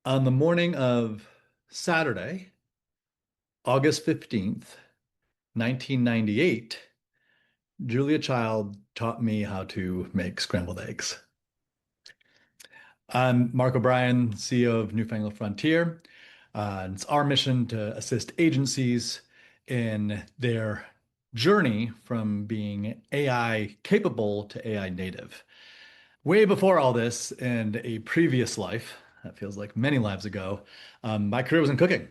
On the morning of Saturday, August 15th, 1998, Julia Child taught me how to make scrambled eggs. I'm Mark O'Brien, CEO of Newfangled Frontier. And it's our mission to assist agencies in their journey from being AI capable to AI native. Way before all this, in a previous life, that feels like many lives ago, my career was in cooking.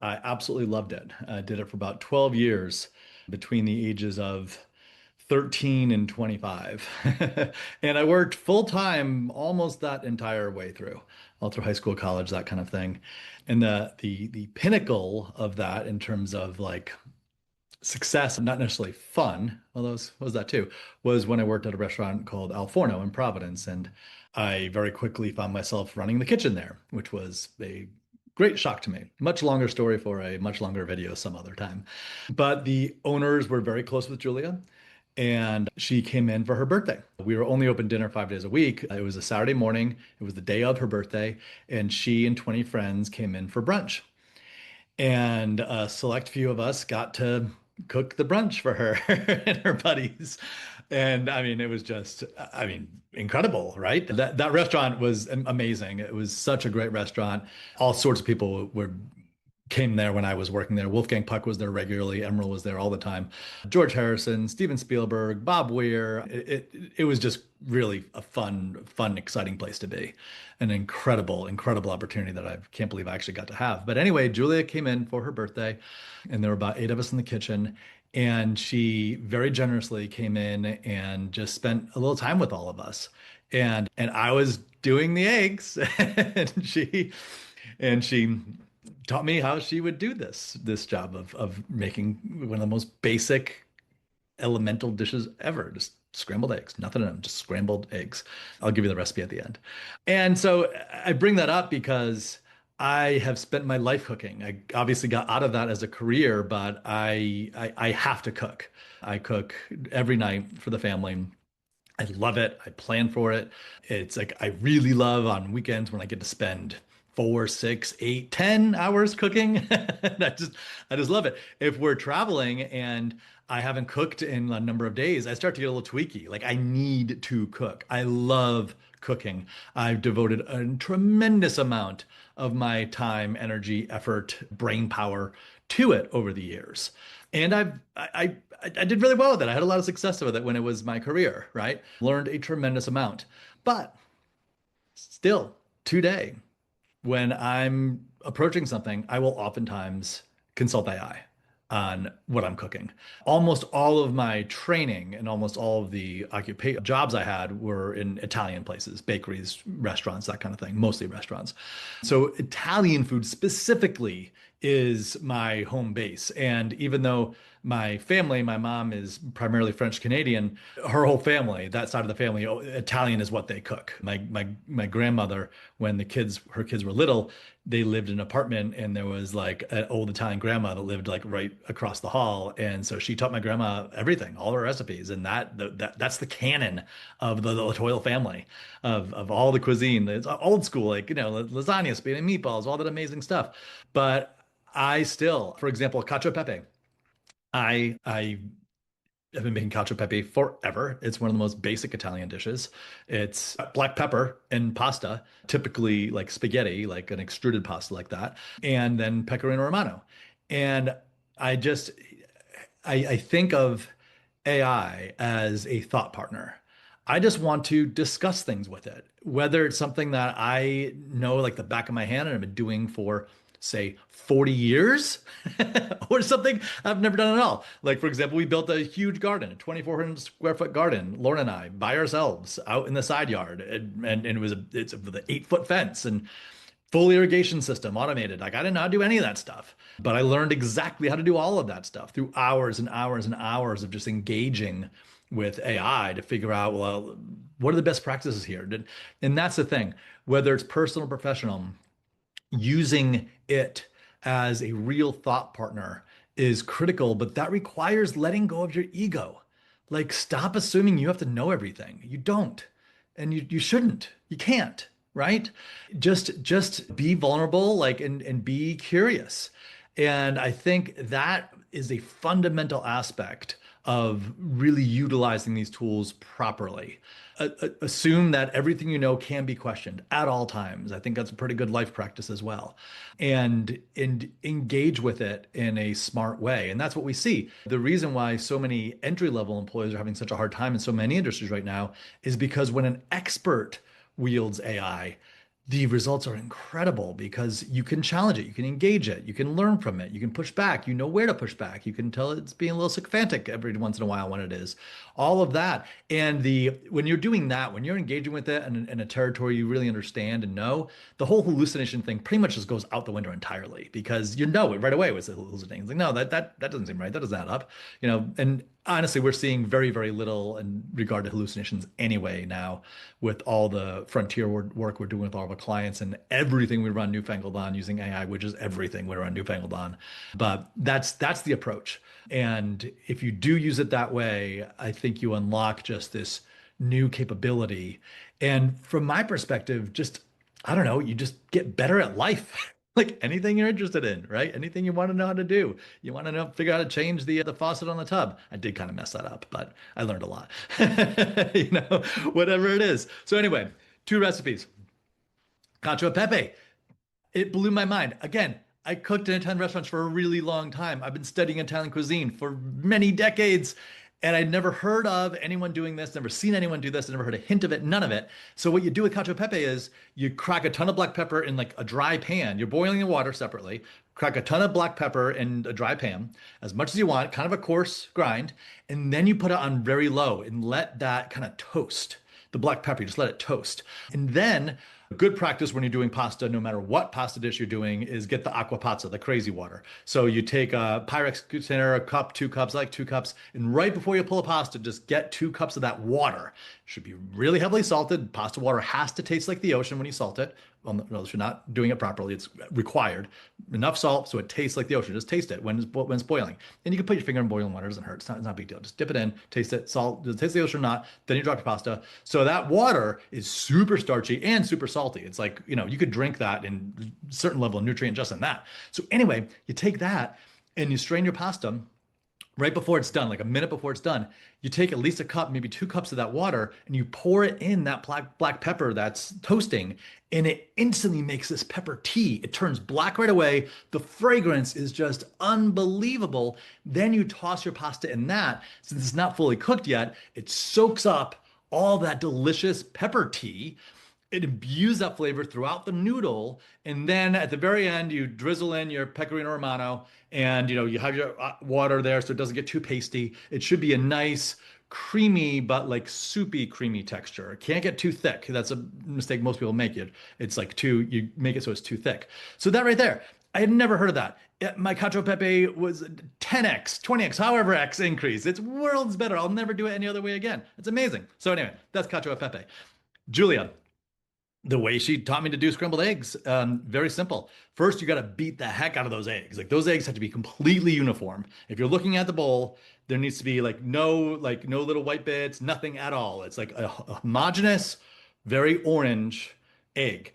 I absolutely loved it. I did it for about 12 years between the ages of 13 and 25. And I worked full time almost that entire way through, all through high school, college, that kind of thing. And the pinnacle of that in terms of like success, not necessarily fun, although was that too, was when I worked at a restaurant called Al Forno in Providence. And I very quickly found myself running the kitchen there, which was a great shock to me. Much longer story for a much longer video some other time. But the owners were very close with Julia. And she came in for her birthday. We were only open dinner 5 days a week. It was a Saturday morning. It was the day of her birthday. And she and 20 friends came in for brunch. And a select few of us got to cook the brunch for her and her buddies. And I mean, it was just, I mean, incredible, right? That restaurant was amazing. It was such a great restaurant. All sorts of people were came there when I was working there. Wolfgang Puck was there regularly. Emerald was there all the time. George Harrison, Steven Spielberg, Bob Weir. It was just really a fun, exciting place to be. An incredible opportunity that I can't believe I actually got to have. But anyway, Julia came in for her birthday, and there were about 8 of us in the kitchen. And she very generously came in and just spent a little time with all of us. And I was doing the eggs, and she taught me how she would do this job of making one of the most basic elemental dishes ever, just scrambled eggs, nothing in them, just scrambled eggs. I'll give you the recipe at the end. And so I bring that up because I have spent my life cooking. I obviously got out of that as a career, but I have to cook. I cook every night for the family. I love it. I plan for it. It's like I really love on weekends when I get to spend 4, 6, 8, 10 hours cooking. I just love it. If we're traveling and I haven't cooked in a number of days, I start to get a little tweaky. Like I need to cook. I love cooking. I've devoted a tremendous amount of my time, energy, effort, brain power to it over the years. And I did really well with it. I had a lot of success with it when it was my career, right? Learned a tremendous amount. But still, today, when I'm approaching something, I will oftentimes consult AI on what I'm cooking. Almost all of my training and almost all of the occupation jobs I had were in Italian places, bakeries, restaurants, that kind of thing, mostly restaurants. So Italian food specifically is my home base. And even though my family, my mom is primarily French Canadian, her whole family, that side of the family, Italian is what they cook. My grandmother, when her kids were little, they lived in an apartment and there was like an old Italian grandma that lived like right across the hall. And so she taught my grandma everything, all her recipes. And that's the canon of the Latoil family of all the cuisine. It's old school, like, lasagna, spaghetti and meatballs, all that amazing stuff. But I still, for example, cacio pepe. I have been making cacio pepe forever. It's one of the most basic Italian dishes. It's black pepper and pasta, typically like spaghetti, like an extruded pasta like that, and then pecorino romano. And I just I think of AI as a thought partner. I just want to discuss things with it, whether it's something that I know like the back of my hand and I've been doing for, say, 40 years, or something I've never done at all. Like, for example, we built a huge garden, a 2,400 square foot garden, Lauren and I, by ourselves out in the side yard. And it's with an 8 foot fence and full irrigation system, automated. Like, I didn't know how to do any of that stuff, but I learned exactly how to do all of that stuff through hours and hours and hours of just engaging with AI to figure out, well, what are the best practices here? And that's the thing, whether it's personal or professional, using it as a real thought partner is critical, but that requires letting go of your ego. Like, stop assuming you have to know everything. You don't, and you shouldn't. You can't. right? Just be vulnerable, like and be curious. And I think that is a fundamental aspect of really utilizing these tools properly. Assume that everything you know can be questioned at all times. I think that's a pretty good life practice as well. And engage with it in a smart way. And that's what we see. The reason why so many entry-level employees are having such a hard time in so many industries right now is because when an expert wields AI, the results are incredible because you can challenge it, you can engage it, you can learn from it, you can push back, you know where to push back, you can tell it's being a little sycophantic every once in a while when it is. All of that. And the when you're doing that, when you're engaging with it in a territory you really understand and know, the whole hallucination thing pretty much just goes out the window entirely because you know it right away was a hallucinating. It's like, no, that doesn't seem right. That doesn't add up. And honestly, we're seeing very, very little in regard to hallucinations anyway now with all the frontier work we're doing with all of our clients and everything we run Newfangled on using AI, which is everything we run Newfangled on. But that's the approach. And if you do use it that way, I think you unlock just this new capability. And from my perspective, just I don't know, you just get better at life. Like anything you're interested in, right? Anything you want to know how to do. You want to know, figure out how to change the faucet on the tub. I did kind of mess that up, but I learned a lot. You know, whatever it is. So anyway, two recipes. Cacio e pepe. It blew my mind. Again, I cooked in Italian restaurants for a really long time. I've been studying Italian cuisine for many decades, and I'd never heard of anyone doing this, never seen anyone do this, I never heard a hint of it, none of it. So what you do with cacio e pepe is you crack a ton of black pepper in like a dry pan. You're boiling the water separately. Crack a ton of black pepper in a dry pan, as much as you want, kind of a coarse grind, and then you put it on very low and let that kind of toast. The black pepper, you just let it toast. And then good practice when you're doing pasta, no matter what pasta dish you're doing, is get the acqua pazza, the crazy water. So you take a Pyrex container, a cup, 2 cups, I like 2 cups, and right before you pull a pasta, just get 2 cups of that water. It should be really heavily salted. Pasta water has to taste like the ocean when you salt it. Well, no, if you're not doing it properly, it's required. Enough salt so it tastes like the ocean. Just taste it when it's boiling. And you can put your finger in boiling water. It doesn't hurt. It's not a big deal. Just dip it in, taste it, salt, does it taste the ocean or not? Then you drop your pasta. So that water is super starchy and super salty. It's like, you could drink that in a certain level of nutrient just in that. So anyway, you take that and you strain your pasta right before it's done, like a minute before it's done, you take at least a cup, maybe 2 cups of that water, and you pour it in that black pepper that's toasting, and it instantly makes this pepper tea. It turns black right away. The fragrance is just unbelievable. Then you toss your pasta in that. Since it's not fully cooked yet, it soaks up all that delicious pepper tea. It imbues that flavor throughout the noodle, and then at the very end, you drizzle in your pecorino romano, and you have your water there, so it doesn't get too pasty. It should be a nice, creamy but like soupy creamy texture. It can't get too thick. That's a mistake most people make. It's like you make it so it's too thick. So that right there, I had never heard of that. My cacio e pepe was 10x, 20x, however X increase. It's worlds better. I'll never do it any other way again. It's amazing. So anyway, that's cacio e pepe. Julia, the way she taught me to do scrambled eggs, very simple. First, you got to beat the heck out of those eggs. Like those eggs have to be completely uniform. If you're looking at the bowl, there needs to be no little white bits, nothing at all. It's like a homogeneous, very orange egg.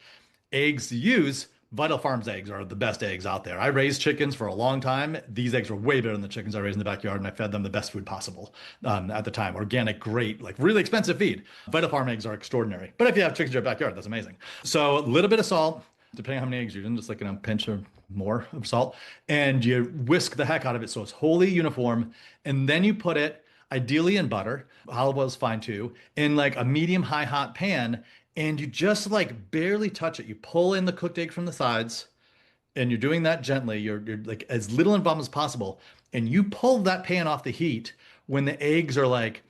Eggs to use, Vital Farms eggs are the best eggs out there. I raised chickens for a long time. These eggs were way better than the chickens I raised in the backyard, and I fed them the best food possible at the time. Organic, great, like really expensive feed. Vital Farm eggs are extraordinary. But if you have chickens in your backyard, that's amazing. So a little bit of salt, depending on how many eggs you're using, just like a pinch or more of salt, and you whisk the heck out of it so it's wholly uniform. And then you put it, ideally in butter, olive oil is fine too, in like a medium high hot pan, and you just like barely touch it. You pull in the cooked egg from the sides, and you're doing that gently. You're like as little involved as possible, and you pull that pan off the heat when the eggs are like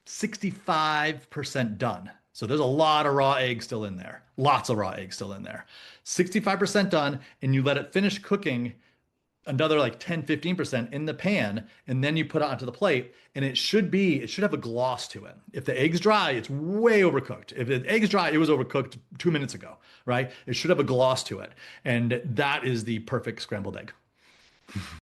65% done. So there's a lot of raw eggs still in there. Lots of raw eggs still in there. 65% done, and you let it finish cooking another like 10, 15% in the pan, and then you put it onto the plate, and it should have a gloss to it. If the egg's dry, it's way overcooked. If the egg's dry, it was overcooked 2 minutes ago, right? It should have a gloss to it. And that is the perfect scrambled egg.